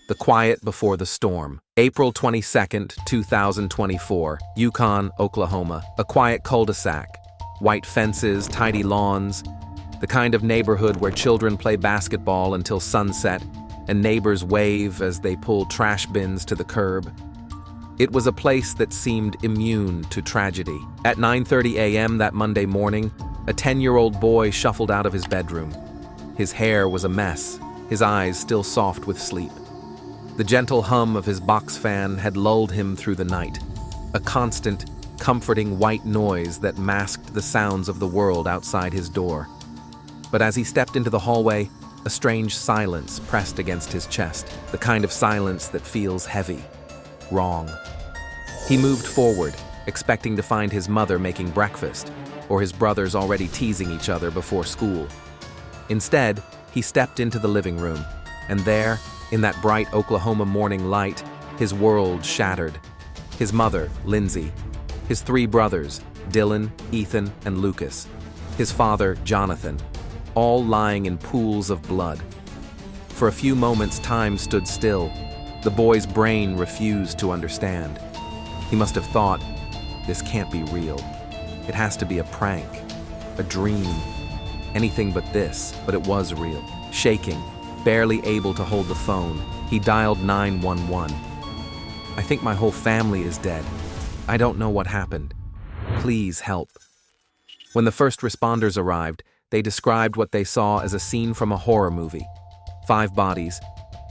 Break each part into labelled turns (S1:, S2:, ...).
S1: The Quiet Before the Storm. April 22nd, 2024, Yukon, Oklahoma. A quiet cul-de-sac. White fences, tidy lawns. The kind of neighborhood where children play basketball until sunset and neighbors wave as they pull trash bins to the curb. It was a place that seemed immune to tragedy. At 9:30 a.m. that Monday morning, a 10-year-old boy shuffled out of his bedroom. His hair was a mess, his eyes still soft with sleep. The gentle hum of his box fan had lulled him through the night, a constant, comforting white noise that masked the sounds of the world outside his door. But as he stepped into the hallway, a strange silence pressed against his chest, the kind of silence that feels heavy, wrong. He moved forward, expecting to find his mother making breakfast, or his brothers already teasing each other before school. Instead, he stepped into the living room, and there, in that bright Oklahoma morning light, his world shattered. His mother, Lindsay. His three brothers, Dylan, Ethan, and Lucas. His father, Jonathan. All lying in pools of blood. For a few moments, time stood still. The boy's brain refused to understand. He must have thought, this can't be real. It has to be a prank, a dream, anything but this, but it was real. Shaking, barely able to hold the phone, he dialed 911. I think my whole family is dead. I don't know what happened. Please help. When the first responders arrived, they described what they saw as a scene from a horror movie. 5 bodies,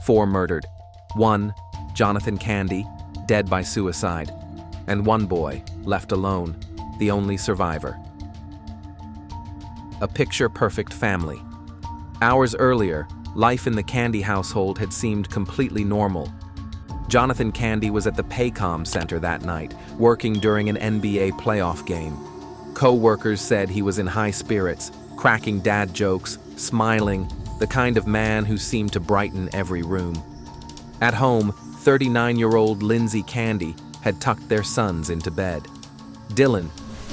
S1: 4 murdered. 1, Jonathan Candy, dead by suicide. And 1 boy, left alone, the only survivor. A picture-perfect family. Hours earlier, life in the Candy household had seemed completely normal. Jonathan Candy was at the Paycom Center that night, working during an NBA playoff game. Co-workers said he was in high spirits, cracking dad jokes, smiling, the kind of man who seemed to brighten every room. At home, 39-year-old Lindsay Candy had tucked their sons into bed. Dylan,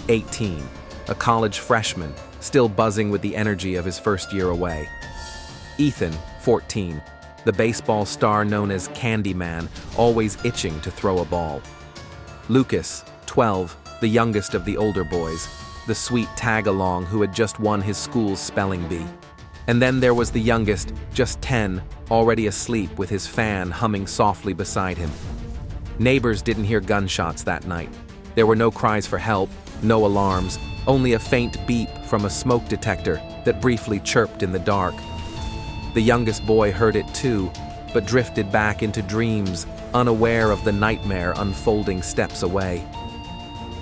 S1: 18, a college freshman, still buzzing with the energy of his first year away. Ethan, 14, the baseball star known as Candyman, always itching to throw a ball. Lucas, 12, the youngest of the older boys, the sweet tag-along who had just won his school's spelling bee. And then there was the youngest, just 10, already asleep with his fan humming softly beside him. Neighbors didn't hear gunshots that night. There were no cries for help, no alarms, only a faint beep from a smoke detector that briefly chirped in the dark. The youngest boy heard it too, but drifted back into dreams, unaware of the nightmare unfolding steps away.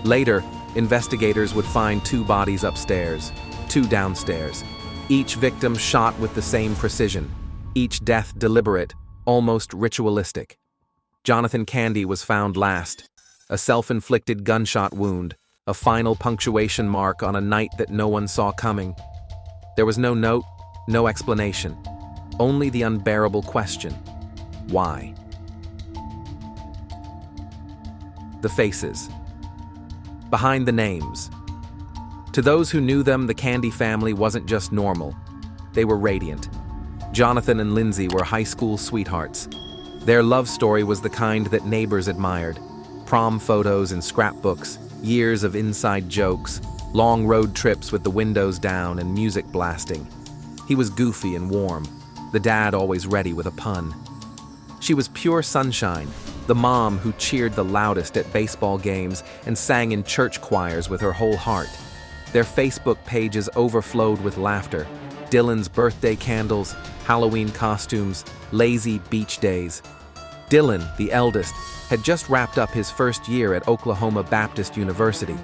S1: Later, investigators would find 2 bodies upstairs, 2 downstairs, each victim shot with the same precision, each death deliberate, almost ritualistic. Jonathan Candy was found last, a self-inflicted gunshot wound, a final punctuation mark on a night that no one saw coming. There was no note, no explanation, only the unbearable question: why? The faces. Behind the names. To those who knew them, the Candy family wasn't just normal. They were radiant. Jonathan and Lindsay were high school sweethearts. Their love story was the kind that neighbors admired. Prom photos and scrapbooks, years of inside jokes, long road trips with the windows down and music blasting. He was goofy and warm, the dad always ready with a pun. She was pure sunshine, the mom who cheered the loudest at baseball games and sang in church choirs with her whole heart. Their Facebook pages overflowed with laughter. Dylan's birthday candles, Halloween costumes, lazy beach days. Dylan, the eldest, had just wrapped up his first year at Oklahoma Baptist University.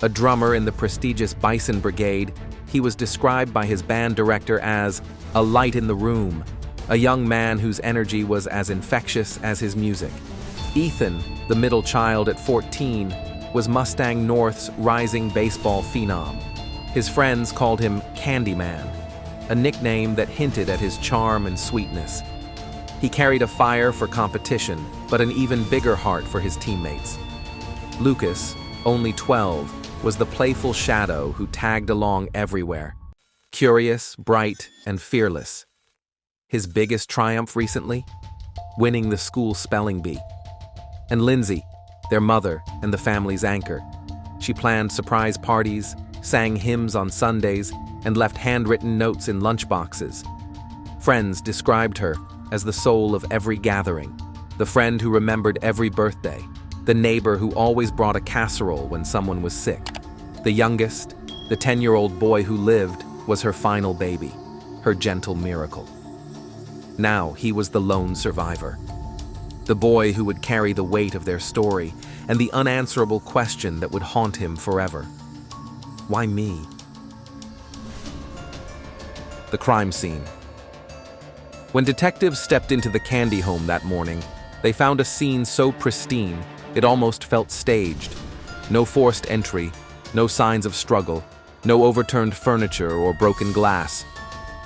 S1: A drummer in the prestigious Bison Brigade, he was described by his band director as a light in the room, a young man whose energy was as infectious as his music. Ethan, the middle child at 14, was Mustang North's rising baseball phenom. His friends called him Candyman, a nickname that hinted at his charm and sweetness. He carried a fire for competition, but an even bigger heart for his teammates. Lucas, only 12, was the playful shadow who tagged along everywhere. Curious, bright, and fearless. His biggest triumph recently? winning the school spelling bee. And Lindsay, their mother and the family's anchor. She planned surprise parties, sang hymns on Sundays, and left handwritten notes in lunchboxes. Friends described her as the soul of every gathering, the friend who remembered every birthday, the neighbor who always brought a casserole when someone was sick. The youngest, the 10-year-old boy who lived, was her final baby, her gentle miracle. Now he was the lone survivor, the boy who would carry the weight of their story and the unanswerable question that would haunt him forever. Why me? The crime scene. When detectives stepped into the candy home that morning, they found a scene so pristine it almost felt staged. No forced entry, no signs of struggle, no overturned furniture or broken glass.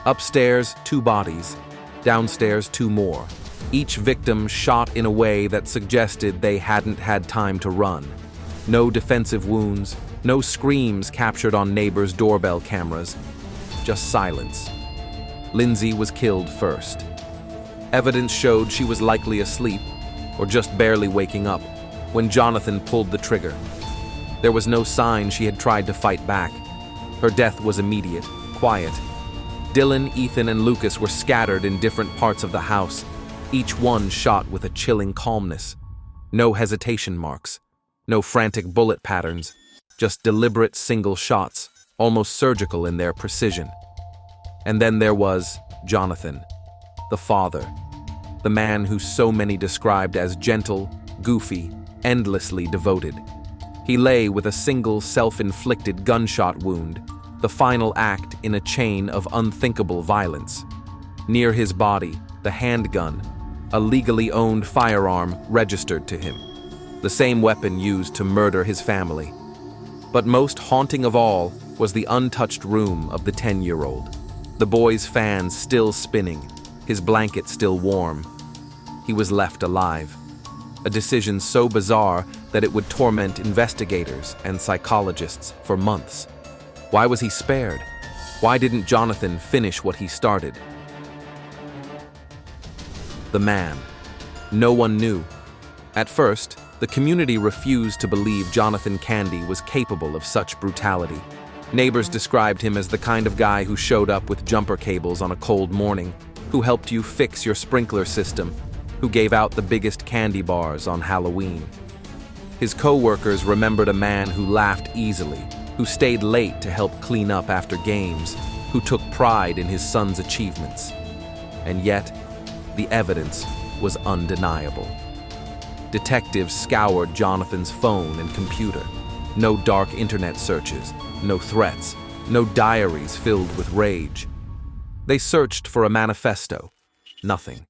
S1: Upstairs, 2 bodies. Downstairs, 2 more. Each victim shot in a way that suggested they hadn't had time to run. No defensive wounds, no screams captured on neighbors' doorbell cameras. Just silence. Lindsay was killed first. Evidence showed she was likely asleep, or just barely waking up, when Jonathan pulled the trigger. There was no sign she had tried to fight back. Her death was immediate, quiet. Dylan, Ethan, and Lucas were scattered in different parts of the house, each one shot with a chilling calmness. No hesitation marks, no frantic bullet patterns, just deliberate single shots, almost surgical in their precision. And then there was Jonathan, the father, the man who so many described as gentle, goofy, endlessly devoted. He lay with a single self-inflicted gunshot wound, the final act in a chain of unthinkable violence. Near his body, the handgun, a legally owned firearm registered to him, the same weapon used to murder his family. But most haunting of all was the untouched room of the 10-year-old. The boy's fan still spinning, his blanket still warm. He was left alive. A decision so bizarre that it would torment investigators and psychologists for months. Why was he spared? Why didn't Jonathan finish what he started? The man. No one knew. At first, the community refused to believe Jonathan Candy was capable of such brutality. Neighbors described him as the kind of guy who showed up with jumper cables on a cold morning, who helped you fix your sprinkler system, who gave out the biggest candy bars on Halloween. His co-workers remembered a man who laughed easily, who stayed late to help clean up after games, who took pride in his son's achievements. And yet, the evidence was undeniable. Detectives scoured Jonathan's phone and computer. No dark internet searches, no threats, no diaries filled with rage. They searched for a manifesto. Nothing.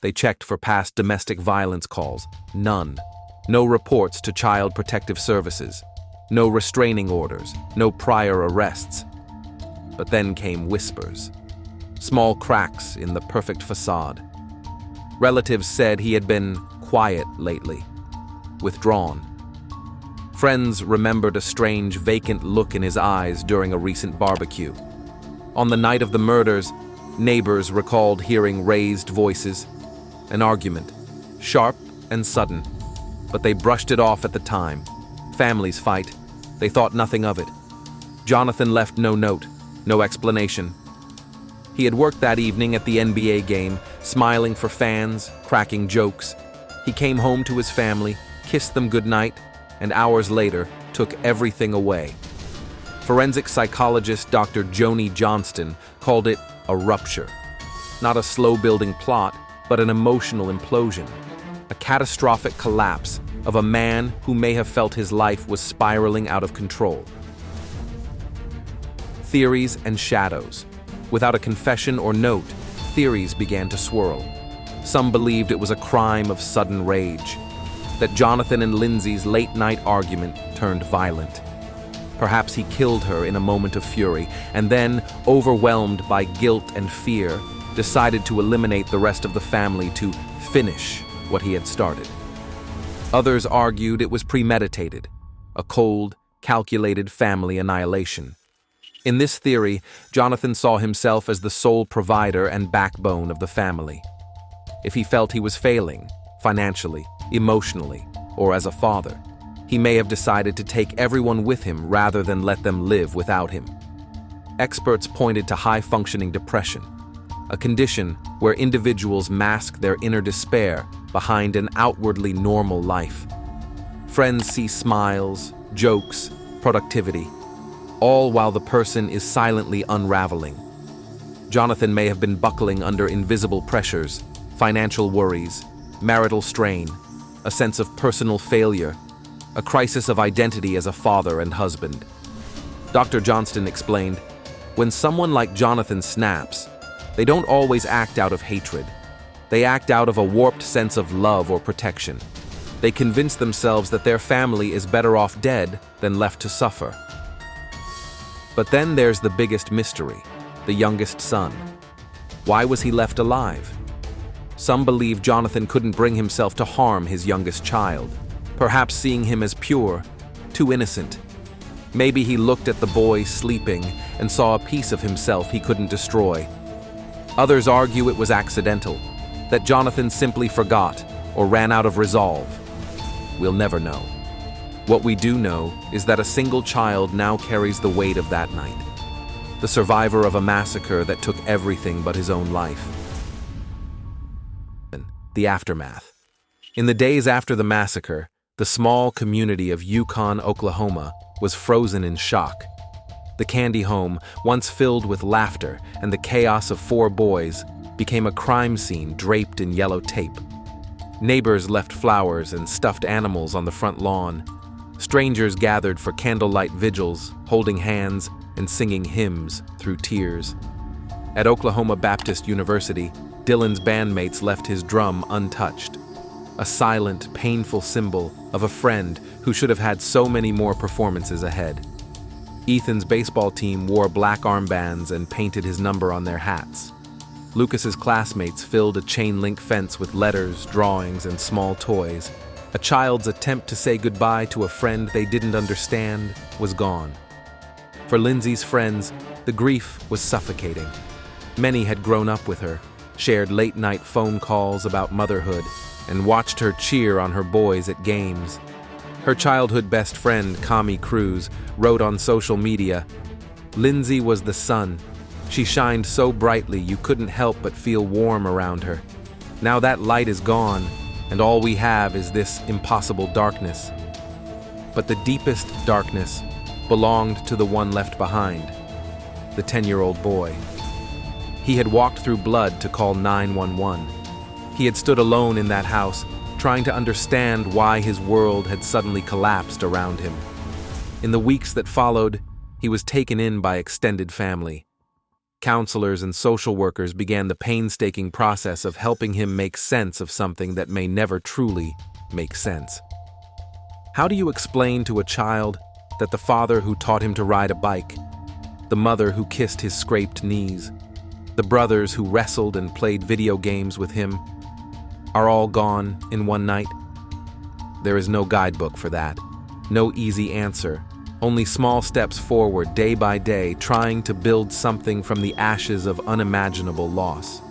S1: They checked for past domestic violence calls. None. No reports to Child Protective Services. No restraining orders. No prior arrests. But then came whispers. Small cracks in the perfect facade. Relatives said he had been quiet lately. Withdrawn. Friends remembered a strange, vacant look in his eyes during a recent barbecue. On the night of the murders, neighbors recalled hearing raised voices. An argument, sharp and sudden, but they brushed it off at the time. Families fight. They thought nothing of it. Jonathan left no note, no explanation. He had worked that evening at the NBA game, smiling for fans, cracking jokes. He came home to his family, kissed them goodnight, and hours later took everything away. Forensic psychologist Dr. Joni Johnston called it a rupture. Not a slow-building plot, but an emotional implosion. A catastrophic collapse of a man who may have felt his life was spiraling out of control. Theories and shadows. Without a confession or note, theories began to swirl. Some believed it was a crime of sudden rage, that Jonathan and Lindsay's late-night argument turned violent. Perhaps he killed her in a moment of fury, and then, overwhelmed by guilt and fear, decided to eliminate the rest of the family to finish what he had started. Others argued it was premeditated, a cold, calculated family annihilation. In this theory, Jonathan saw himself as the sole provider and backbone of the family. if he felt he was failing, financially, emotionally, or as a father. He may have decided to take everyone with him rather than let them live without him. Experts pointed to high-functioning depression, a condition where individuals mask their inner despair behind an outwardly normal life. Friends see smiles, jokes, productivity, all while the person is silently unraveling. Jonathan may have been buckling under invisible pressures, financial worries, marital strain, a sense of personal failure, a crisis of identity as a father and husband. Dr. Johnston explained, when someone like Jonathan snaps, they don't always act out of hatred. They act out of a warped sense of love or protection. They convince themselves that their family is better off dead than left to suffer. But then there's the biggest mystery, the youngest son. Why was he left alive? Some believe Jonathan couldn't bring himself to harm his youngest child, perhaps seeing him as pure, too innocent. Maybe he looked at the boy sleeping and saw a piece of himself he couldn't destroy. Others argue it was accidental, that Jonathan simply forgot or ran out of resolve. We'll never know. What we do know is that a single child now carries the weight of that night, the survivor of a massacre that took everything but his own life. The aftermath. In the days after the massacre, the small community of Yukon, Oklahoma, was frozen in shock. The Candy home, once filled with laughter and the chaos of 4 boys, became a crime scene draped in yellow tape. Neighbors left flowers and stuffed animals on the front lawn. Strangers gathered for candlelight vigils, holding hands and singing hymns through tears. At Oklahoma Baptist University, Dylan's bandmates left his drum untouched, a silent, painful symbol of a friend who should have had so many more performances ahead. Ethan's baseball team wore black armbands and painted his number on their hats. Lucas's classmates filled a chain-link fence with letters, drawings, and small toys. A child's attempt to say goodbye to a friend they didn't understand was gone. For Lindsay's friends, the grief was suffocating. Many had grown up with her, shared late-night phone calls about motherhood, and watched her cheer on her boys at games. Her childhood best friend, Kami Cruz, wrote on social media, "Lindsay was the sun. She shined so brightly you couldn't help but feel warm around her. Now that light is gone, and all we have is this impossible darkness." But the deepest darkness belonged to the one left behind, the 10-year-old boy. He had walked through blood to call 911. He had stood alone in that house, trying to understand why his world had suddenly collapsed around him. In the weeks that followed, he was taken in by extended family. Counselors and social workers began the painstaking process of helping him make sense of something that may never truly make sense. How do you explain to a child that the father who taught him to ride a bike, the mother who kissed his scraped knees, the brothers who wrestled and played video games with him, are all gone in one night? There is no guidebook for that, no easy answer, only small steps forward day by day, trying to build something from the ashes of unimaginable loss.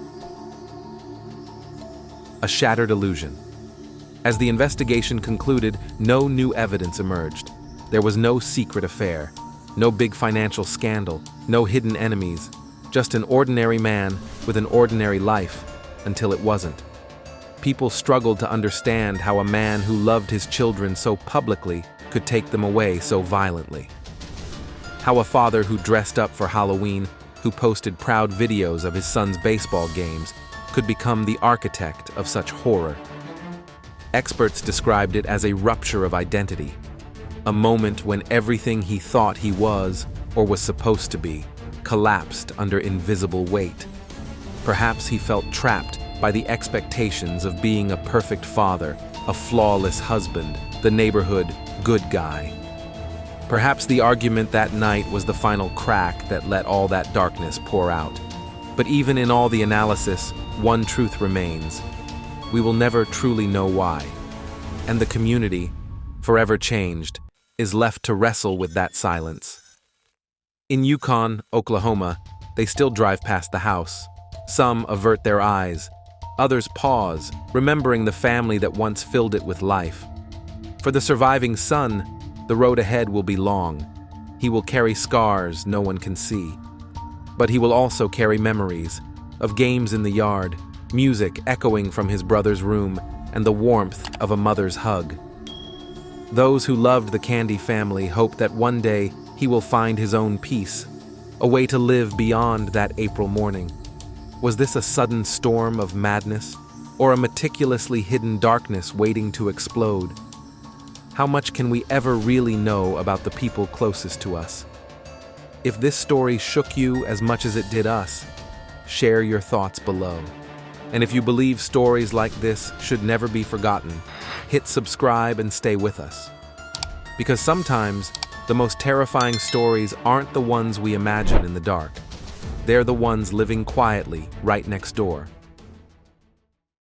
S1: A shattered illusion. As the investigation concluded, no new evidence emerged. There was no secret affair, no big financial scandal, no hidden enemies, just an ordinary man with an ordinary life, until it wasn't. People struggled to understand how a man who loved his children so publicly could take them away so violently. How a father who dressed up for Halloween, who posted proud videos of his son's baseball games, could become the architect of such horror. Experts described it as a rupture of identity, a moment when everything he thought he was, or was supposed to be, collapsed under invisible weight. Perhaps he felt trapped by the expectations of being a perfect father, a flawless husband, the neighborhood good guy. Perhaps the argument that night was the final crack that let all that darkness pour out. But even in all the analysis, one truth remains. We will never truly know why. And the community, forever changed, is left to wrestle with that silence. In Yukon, Oklahoma, they still drive past the house. Some avert their eyes. Others pause, remembering the family that once filled it with life. For the surviving son, the road ahead will be long. He will carry scars no one can see. But he will also carry memories of games in the yard, music echoing from his brother's room, and the warmth of a mother's hug. Those who loved the Candy family hope that one day he will find his own peace, a way to live beyond that April morning. Was this a sudden storm of madness, or a meticulously hidden darkness waiting to explode? How much can we ever really know about the people closest to us? If this story shook you as much as it did us, share your thoughts below. And if you believe stories like this should never be forgotten, hit subscribe and stay with us. Because sometimes, the most terrifying stories aren't the ones we imagine in the dark. They're the ones living quietly right next door.